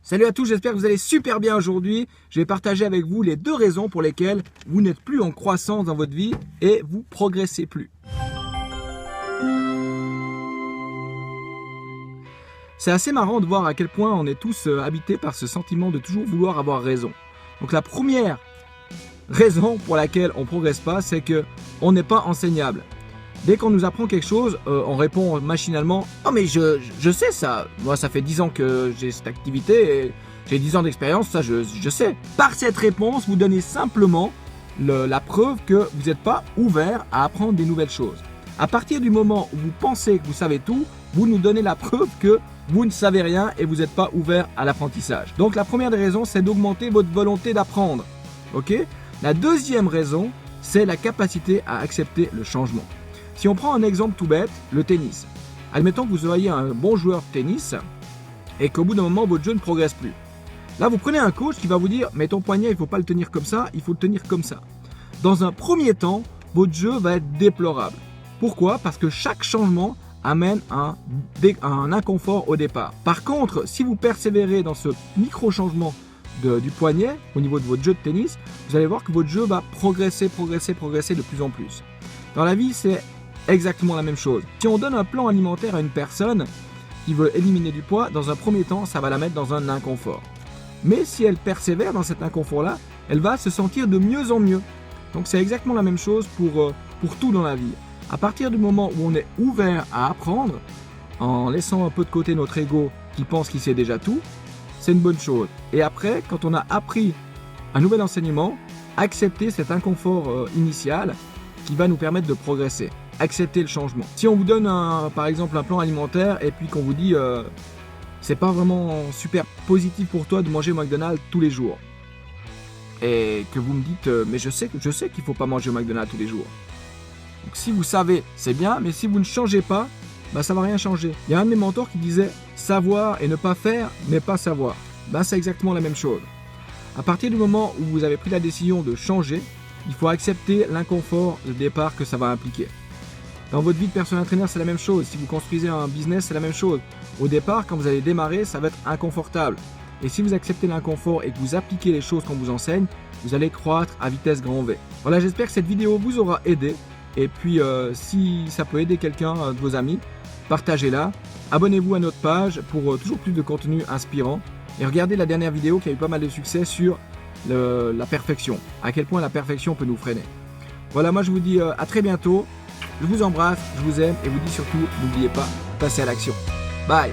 Salut à tous, j'espère que vous allez super bien aujourd'hui. Je vais partager avec vous les 2 raisons pour lesquelles vous n'êtes plus en croissance dans votre vie et vous progressez plus. C'est assez marrant de voir à quel point on est tous habités par ce sentiment de toujours vouloir avoir raison. Donc la première raison pour laquelle on ne progresse pas, c'est qu'on n'est pas enseignable. Dès qu'on nous apprend quelque chose, on répond machinalement « Oh mais je sais ça, moi ça fait 10 ans que j'ai cette activité, et j'ai 10 ans d'expérience, ça je sais ». Par cette réponse, vous donnez simplement la preuve que vous n'êtes pas ouvert à apprendre des nouvelles choses. À partir du moment où vous pensez que vous savez tout, vous nous donnez la preuve que vous ne savez rien et vous n'êtes pas ouvert à l'apprentissage. Donc la première des raisons, c'est d'augmenter votre volonté d'apprendre. Okay ? La deuxième raison, c'est la capacité à accepter le changement. Si on prend un exemple tout bête, le tennis. Admettons que vous soyez un bon joueur de tennis et qu'au bout d'un moment, votre jeu ne progresse plus. Là, vous prenez un coach qui va vous dire « Mais ton poignet, il ne faut pas le tenir comme ça, il faut le tenir comme ça. » Dans un premier temps, votre jeu va être déplorable. Pourquoi ? Parce que chaque changement amène un inconfort au départ. Par contre, si vous persévérez dans ce micro-changement du poignet au niveau de votre jeu de tennis, vous allez voir que votre jeu va progresser de plus en plus. Dans la vie, c'est exactement la même chose. Si on donne un plan alimentaire à une personne qui veut éliminer du poids, dans un premier temps, ça va la mettre dans un inconfort. Mais si elle persévère dans cet inconfort-là, elle va se sentir de mieux en mieux. Donc c'est exactement la même chose pour tout dans la vie. À partir du moment où on est ouvert à apprendre, en laissant un peu de côté notre ego qui pense qu'il sait déjà tout, c'est une bonne chose. Et après, quand on a appris un nouvel enseignement, accepter cet inconfort initial qui va nous permettre de progresser. Accepter le changement. Si on vous donne par exemple un plan alimentaire et puis qu'on vous dit c'est pas vraiment super positif pour toi de manger au McDonald's tous les jours, et que vous me dites mais je sais qu'il faut pas manger au McDonald's tous les jours. Donc si vous savez, c'est bien, mais si vous ne changez pas, ça va rien changer. Il y a un de mes mentors qui disait savoir et ne pas faire n'est pas savoir. C'est exactement la même chose. À partir du moment où vous avez pris la décision de changer, il faut accepter l'inconfort de départ que ça va impliquer. Dans votre vie de personal trainer, c'est la même chose. Si vous construisez un business, c'est la même chose. Au départ, quand vous allez démarrer, ça va être inconfortable. Et si vous acceptez l'inconfort et que vous appliquez les choses qu'on vous enseigne, vous allez croître à vitesse grand V. Voilà, j'espère que cette vidéo vous aura aidé. Et puis, si ça peut aider quelqu'un de vos amis, partagez-la. Abonnez-vous à notre page pour toujours plus de contenu inspirant. Et regardez la dernière vidéo qui a eu pas mal de succès sur la perfection. À quel point la perfection peut nous freiner. Voilà, moi je vous dis à très bientôt. Je vous embrasse, je vous aime et vous dis surtout, n'oubliez pas, passez à l'action. Bye!